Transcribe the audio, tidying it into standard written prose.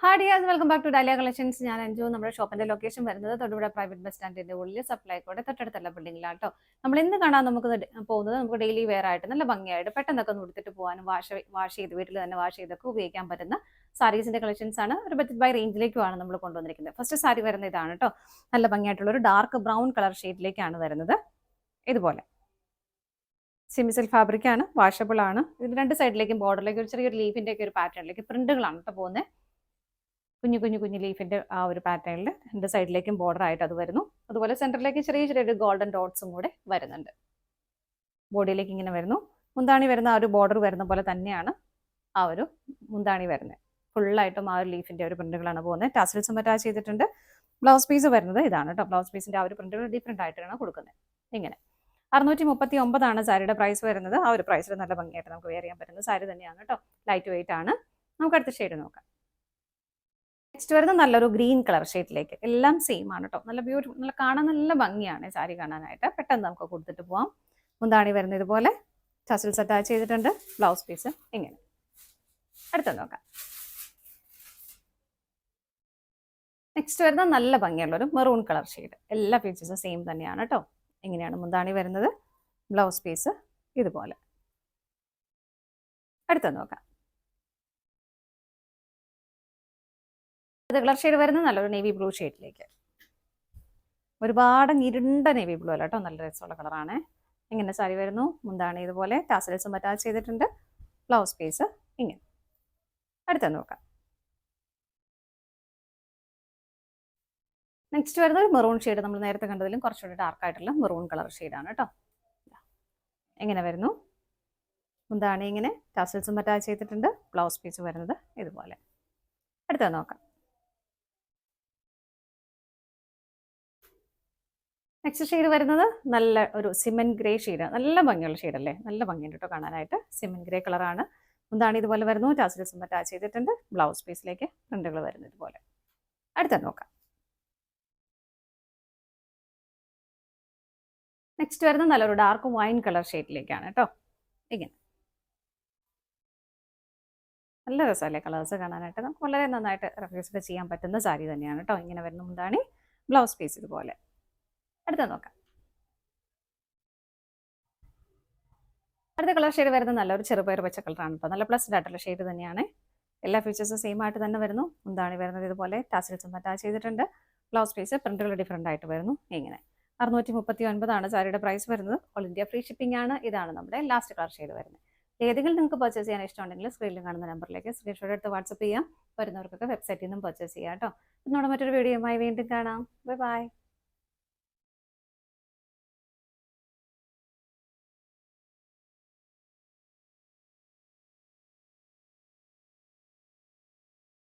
Hi dears, welcome back to Dahlia collections. ഞാൻ അഞ്ജു. നമ്മുടെ ഷോപ്പിന്റെ ലൊക്കേഷൻ വരുന്നത് തൊടുപുഴ പ്രൈവറ്റ് ബസ് സ്റ്റാൻഡിന്റെ ഉള്ളിൽ സപ്ലൈക്കോടെ തൊട്ടടുത്തുള്ള ബിൽഡിംഗിലാണ് കേട്ടോ. നമ്മൾ ഇന്ന് കാണാൻ പോകുന്നത് നമുക്ക് ഡെയിലി വെയർ ആയിട്ട് നല്ല ഭംഗിയായിട്ട് പെട്ടെന്നൊക്കെ ഒന്ന് ഉടുത്തിട്ട് പോകാനും വാഷ് ചെയ്ത് വീട്ടിൽ തന്നെ വാഷ് ചെയ്തൊക്കെ ഉപയോഗിക്കാൻ പറ്റുന്ന സാരീസിന്റെ കളക്ഷൻസ് ആണ്. ഒരു ബജറ്റ് ബൈ റേഞ്ചിലേക്കുമാണ് നമ്മൾ കൊണ്ടുവന്നിരിക്കുന്നത്. ഫസ്റ്റ് സാരി വരുന്നത് ഇതാണ് കേട്ടോ. നല്ല ഭംഗിയായിട്ടുള്ള ഒരു ഡാർക്ക് ബ്രൗൺ കളർ ഷെയ്ഡിലേക്കാണ് വരുന്നത്. ഇതുപോലെ സിമിസിൽ ഫാബ്രിക് ആണ്, വാഷബിൾ ആണ്. ഇതിന് രണ്ട് സൈഡിലേക്കും ബോർഡറിലേക്ക് ഒരു ചെറിയൊരു ലീഫിന്റെ ഒക്കെ ഒരു പാറ്റേണിലേക്ക് പ്രിന്റുകളാണ് കേട്ടോ പോകുന്നത്. കുഞ്ഞു കുഞ്ഞു കുഞ്ഞു ലീഫിന്റെ ആ ഒരു പാറ്റേണിൽ രണ്ട് സൈഡിലേക്കും ബോർഡർ ആയിട്ട് അത് വരുന്നു. അതുപോലെ സെന്ററിലേക്ക് ചെറിയ ചെറിയൊരു ഗോൾഡൻ ഡോട്ട്സും കൂടെ വരുന്നുണ്ട്. ബോഡിയിലേക്ക് ഇങ്ങനെ വരുന്നു. മുന്താണി വരുന്ന ആ ഒരു ബോർഡർ വരുന്ന പോലെ തന്നെയാണ് ആ ഒരു മുന്താണി വരുന്നത്. ഫുള്ളായിട്ടും ആ ഒരു ലീഫിന്റെ ഒരു പ്രിന്റുകളാണ് പോകുന്നത്. ടാസിൽസും അറ്റാച്ച് ചെയ്തിട്ടുണ്ട്. ബ്ലൗസ് പീസ് വരുന്നത് ഇതാണ് കേട്ടോ. ബ്ലൗസ് പീസിന്റെ ആ ഒരു പ്രിന്റുകൾ ഡിഫറെന്റ് ആയിട്ടാണ് കൊടുക്കുന്നത്. ഇങ്ങനെ 639 സാരിയുടെ പ്രൈസ് വരുന്നത്. ആ ഒരു പ്രൈസിൽ നല്ല ഭംഗിയായിട്ട് നമുക്ക് വെയർ ചെയ്യാൻ പറ്റുന്ന സാരി തന്നെയാണ് കേട്ടോ. ലൈറ്റ് വെയിറ്റ് ആണ്. നമുക്ക് അടുത്ത ഷെയ്ഡ് നോക്കാം. നെക്സ്റ്റ് വരുന്നത് നല്ലൊരു ഗ്രീൻ കളർ ഷെയ്ഡിലേക്ക്. എല്ലാം സെയിം ആണ് കേട്ടോ. നല്ല ബ്യൂട്ടിഫുൾ, നല്ല കാണാൻ നല്ല ഭംഗിയാണ് സാരി കാണാനായിട്ട്. പെട്ടെന്ന് നമുക്ക് കൊടുത്തിട്ട് പോവാം. മുന്താണി വരുന്നത് ഇതുപോലെ ടസിൽസ് അറ്റാച്ച് ചെയ്തിട്ടുണ്ട്. ബ്ലൗസ് പീസ് ഇങ്ങനെ. അടുത്ത നോക്കാം. നെക്സ്റ്റ് വരുന്നത് നല്ല ഭംഗിയുള്ളൊരു മെറൂൺ കളർ ഷെയ്ഡ്. എല്ലാ ഫീച്ചേഴ്സും സെയിം തന്നെയാണ് കേട്ടോ. ഇങ്ങനെയാണ് മുന്താണി വരുന്നത്. ബ്ലൗസ് പീസ് ഇതുപോലെ. അടുത്ത നോക്കാം. കളർ ഷെയ്ഡ് വരുന്നത് നല്ലൊരു നേവി ബ്ലൂ ഷെയ്ഡിലേക്ക്. ഒരുപാട് ഇരുണ്ട നേവി ബ്ലൂ അല്ല കേട്ടോ, നല്ല രസമുള്ള കളറാണ്. ഇങ്ങനെ സാരി വരുന്നു. മുന്താണി ഇതുപോലെ ടാസൽസും അറ്റാച്ച് ചെയ്തിട്ടുണ്ട്. ബ്ലൗസ് പീസ് ഇങ്ങനെ. അടുത്ത നോക്കാം. നെക്സ്റ്റ് വരുന്നത് ഒരു മെറൂൺ ഷെയ്ഡ്. നമ്മൾ നേരത്തെ കണ്ടതിലും കുറച്ചുകൂടി ഡാർക്ക് ആയിട്ടുള്ള മെറൂൺ കളർ ഷെയ്ഡാണ് കേട്ടോ. എങ്ങനെ വരുന്നു. മുന്താണി ഇങ്ങനെ ടാസൽസും അറ്റാച്ച് ചെയ്തിട്ടുണ്ട്. ബ്ലൗസ് പീസ് വരുന്നത് ഇതുപോലെ. അടുത്ത നോക്കാം. നെക്സ്റ്റ് ഷെയ്ഡ് വരുന്നത് നല്ല ഒരു സിമെന്റ് ഗ്രേ ഷെയ്ഡ്. നല്ല ഭംഗിയുള്ള ഷെയ്ഡ് അല്ലേ, നല്ല ഭംഗിയുണ്ട് കേട്ടോ കാണാനായിട്ട്. സിമെന്റ് ഗ്രേ കളറാണ്. മുന്താണി ഇതുപോലെ വരുന്നു. ടാസൽസും അറ്റാച്ച് ചെയ്തിട്ടുണ്ട്. ബ്ലൗസ് പീസിലേക്ക് പ്രിന്റുകൾ വരുന്നത് ഇതുപോലെ. അടുത്ത നോക്കാം. നെക്സ്റ്റ് വരുന്നത് നല്ലൊരു ഡാർക്ക് വൈൻ കളർ ഷെയ്ഡിലേക്കാണ് കേട്ടോ. ഇങ്ങനെ നല്ല രസമല്ലേ കളേഴ്സ് കാണാനായിട്ട്. നമുക്ക് വളരെ നന്നായിട്ട് റെഫ്യൂസ് ചെയ്യാൻ പറ്റുന്ന സാരി തന്നെയാണ് കേട്ടോ. ഇങ്ങനെ വരുന്ന മുന്താണി, ബ്ലൗസ് പീസ് ഇതുപോലെ. അടുത്ത നോക്കാം. അടുത്ത കളർ ഷെയ്ഡ് വരുന്നത് നല്ലൊരു ചെറുപയർ പച്ച കളറാണ് കേട്ടോ. നല്ല പ്ലസ്ഡ് ആയിട്ടുള്ള ഷെയ്ഡ് തന്നെയാണ്. എല്ലാ ഫീച്ചേഴ്സും സെയിം ആയിട്ട് തന്നെ വരുന്നു. മുന്താണി വരുന്നത് ഇതുപോലെ ടാസൽസും അറ്റാച്ച് ചെയ്തിട്ടുണ്ട്. ബ്ലൗസ് പീസ് പ്രിന്റുകൾ ഡിഫറെന്റ് ആയിട്ട് വരുന്നു. ഇങ്ങനെ 639 സാരിയുടെ പ്രൈസ് വരുന്നത്. ഓൾ ഇന്ത്യ ഫ്രീ ഷിപ്പിംഗ് ആണ്. ഇതാണ് നമ്മുടെ ലാസ്റ്റ് കളർ ഷെയ്ഡ് വരുന്നത്. ഏതെങ്കിലും നിങ്ങൾക്ക് പർച്ചേസ് ചെയ്യാൻ ഇഷ്ടമുണ്ടെങ്കിൽ സ്ക്രീനിൽ കാണുന്ന നമ്പറിലേക്ക് സ്ക്രീൻഷോട്ട് എടുത്ത് വാട്സപ്പ് ചെയ്യാം. വരുന്നവർക്കൊക്കെ വെബ്സൈറ്റിൽ നിന്നും പർച്ചേസ് ചെയ്യാം കേട്ടോ. ഇന്നോടെ മറ്റൊരു വീഡിയോയുമായി വീണ്ടും കാണാം. Bye bye.